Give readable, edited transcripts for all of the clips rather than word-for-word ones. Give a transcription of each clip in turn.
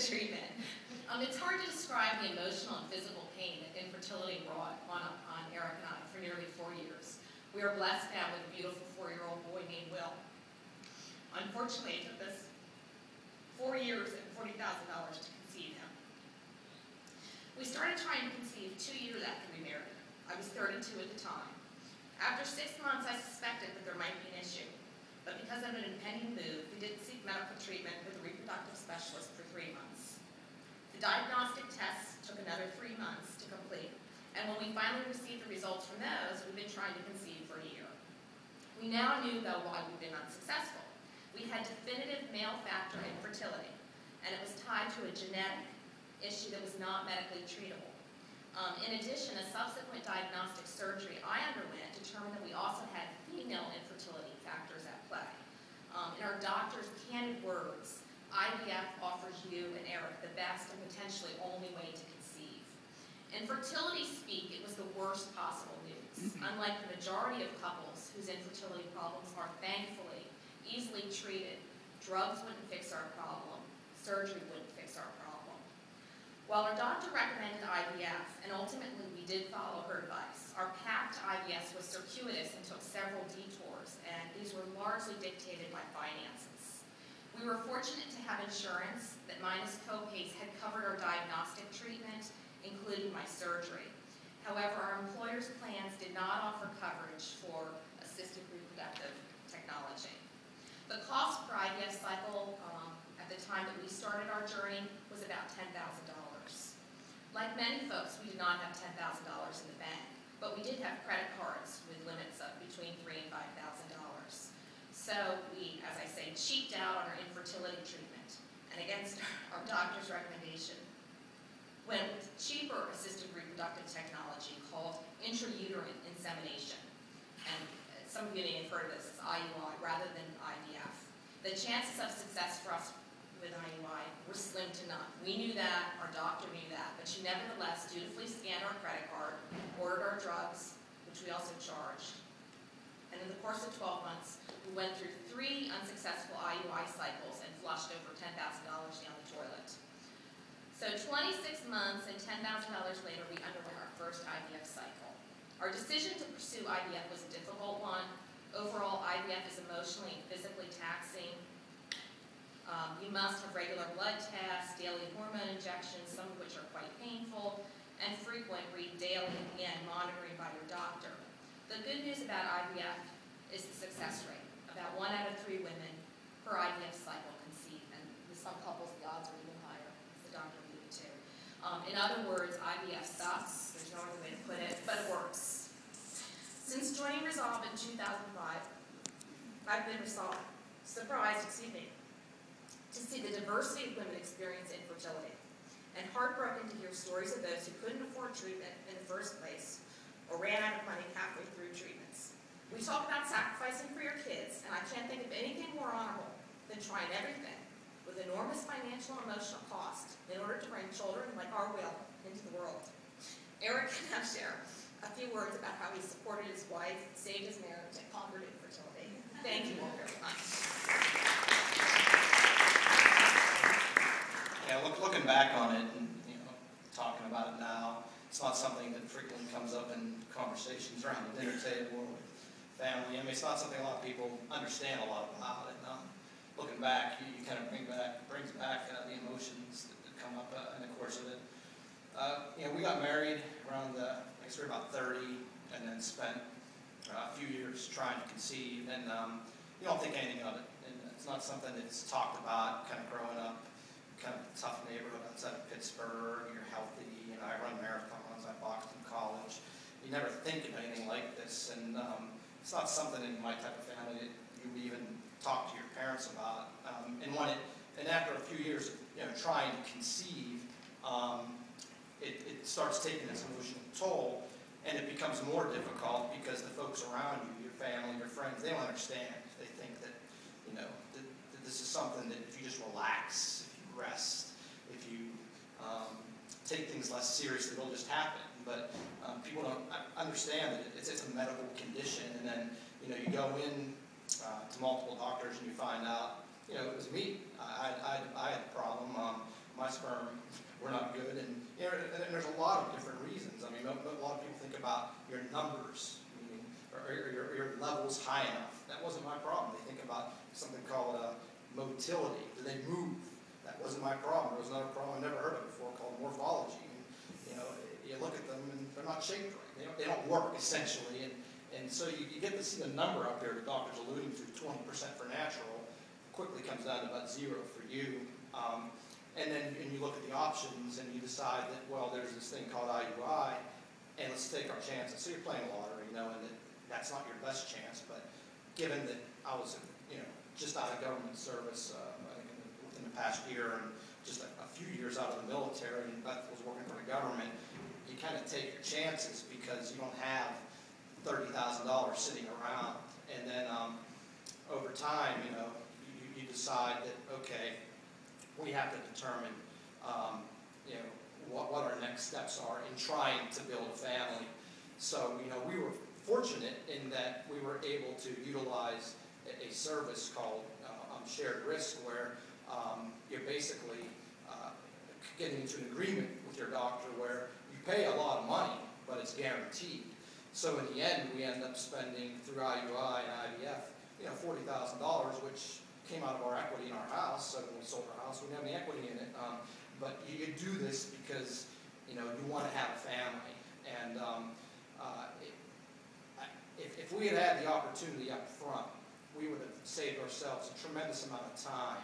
treatment. It's hard to describe the emotional and physical pain that infertility brought on Eric and I for nearly 4 years. We are blessed now with a beautiful 4-year-old boy named Will. Unfortunately, it took us 4 years and $40,000 to conceive him. We started trying to conceive 2 years after we married. I was 32 at the time. After 6 months, I suspected that there might be an issue. But because of an impending move, we didn't seek medical treatment with a reproductive specialist for 3 months. The diagnostic tests took another 3 months to complete, and when we finally received the results from those, we've been trying to conceive for a year. We now knew, though, why we've been unsuccessful. We had definitive male factor infertility, and it was tied to a genetic issue that was not medically treatable. In addition, a subsequent diagnostic surgery I underwent determined that we also had female infertility factors at play. In our doctor's candid words, IVF offers you and Eric the best and potentially only way to conceive. In fertility speak, it was the worst possible news. Unlike the majority of couples whose infertility problems are thankfully easily treated, drugs wouldn't fix our problem, surgery wouldn't fix our problem. While our doctor recommended IVF, and ultimately we did follow her advice, our path to IVF was circuitous and took several detours, and these were largely dictated by finances. We were fortunate to have insurance that minus co-pays had covered our diagnostic treatment, including my surgery. However, our employer's plans did not offer coverage for assisted reproductive technology. The cost per IVF cycle at the time that we started our journey was about $10,000. Like many folks, we did not have $10,000 in the bank, but we did have credit cards with limits of between $3,000 and $5,000. So we, as I say, cheaped out on our infertility treatment, and against our doctor's recommendation, went with cheaper assisted reproductive technology called intrauterine insemination. And some of you may have heard of this as IUI rather than IVF. The chances of success for us with IUI were slim to none. We knew that, our doctor knew that, but she nevertheless dutifully scanned our credit card, ordered our drugs, which we also charged. And in the course of 12 months, we went through 3 unsuccessful IUI cycles and flushed over $10,000 down the toilet. So 26 months and $10,000 later, we underwent our first IVF cycle. Our decision to pursue IVF was a difficult one. Overall, IVF is emotionally and physically taxing. You must have regular blood tests, daily hormone injections, some of which are quite painful, and frequent daily and monitoring by your doctor. The good news about IVF is the success rate. About 1 out of 3 women per IVF cycle conceive, and with some couples the odds are even higher, as the doctor alluded to. In other words, IVF sucks, there's no other way to put it, but it works. Since joining Resolve in 2005, I've been surprised, to see the diversity of women experience infertility, and heartbroken to hear stories of those who couldn't afford treatment in the first place or ran out of money halfway through treatments. We talk about sacrificing for your kids, and I can't think of anything more honorable than trying everything with enormous financial and emotional cost in order to bring children like our Will into the world. Eric can now share a few words about how he supported his wife, saved his marriage, and conquered infertility. Thank you all very much. Yeah, looking back on it and talking about it now, it's not something that frequently comes up in conversations around the dinner table or with family. I mean, it's not something a lot of people understand a lot about. And looking back, you kind of brings back the emotions that come up in the course of it. We got married around I guess we were about 30, and then spent a few years trying to conceive, and you don't think anything of it. And it's not something that's talked about kind of growing up, kind of tough neighborhood outside of Pittsburgh. You're healthy, I run marathons, I boxed in college. You never think of anything like this, and it's not something in my type of family that you would even talk to your parents about. And after a few years of trying to conceive, it starts taking its emotional toll, and it becomes more difficult because the folks around you, your family, your friends, they don't understand. They think that that this is something that if you just relax, if you rest, if you take things less seriously, it'll just happen. But people don't understand that it's a medical condition, and then you go in to multiple doctors and you find out it was me. I had a problem. my sperm were not good, and, and there's a lot of different reasons. I mean, a lot of people think about your numbers, meaning, or your levels high enough. That wasn't my problem. They think about something called motility. Do they move? That wasn't my problem. There was another problem I never heard of before called morphology. And, you look at them and they're not shaped right. They don't work essentially, and so you get to see the number up there the doctor's alluding to, 20% for natural, quickly comes down to about 0 for you. And then you look at the options and you decide that, well, there's this thing called IUI, and let's take our chances. So you're playing lottery, and that's not your best chance, but given that I was, just out of government service, I think within the past year, and just a few years out of the military, and Beth was working for the government, you kind of take your chances because you don't have $30,000 sitting around. And then over time, you decide that, okay, we have to determine, what our next steps are in trying to build a family. So, we were fortunate in that we were able to utilize a service called shared risk, where you're basically getting into an agreement with your doctor where you pay a lot of money, but it's guaranteed. So in the end, we end up spending through IUI and IVF, $40,000, which came out of our equity in our house. So when we sold our house, we didn't have any equity in it. But you do this because you want to have a family. And if we had had the opportunity up front, we would have saved ourselves a tremendous amount of time,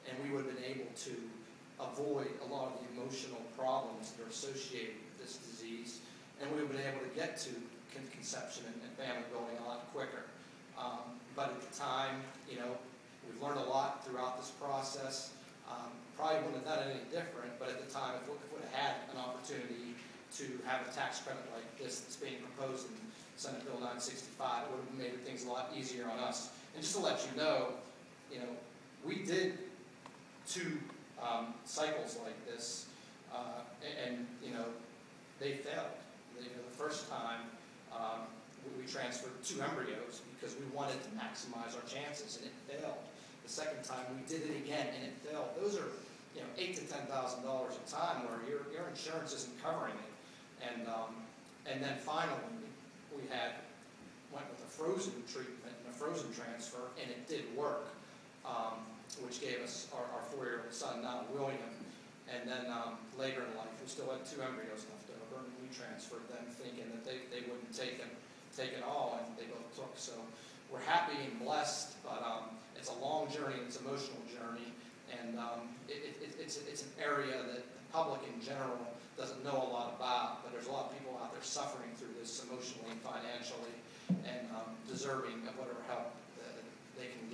and we would have been able to avoid a lot of the emotional problems that are associated with this disease, and we would have been able to get to conception and family building a lot quicker. But at the time, we've learned a lot throughout this process. Probably wouldn't have done it any different, but at the time, if we would have had an opportunity to have a tax credit like this that's being proposed in Senate Bill 965, it would have made things a lot easier on us. And just to let you know, we did 2 cycles like this, and they failed. The first time, we transferred 2 embryos because we wanted to maximize our chances, and it failed. The second time, we did it again, and it failed. Those are $8,000 to $10,000 a time where your insurance isn't covering it. And then finally, we went with a frozen treatment and a frozen transfer, and it did work, which gave us our 4-year-old son, now William. And then later in life, we still had 2 embryos left over, and we transferred them thinking that they wouldn't take it all, and they both took. So we're happy and blessed, but it's a long journey, it's an emotional journey, and it's an area that the public in general doesn't know a lot about, but there's a lot of people out there suffering through this emotionally and financially, and deserving of whatever help that they can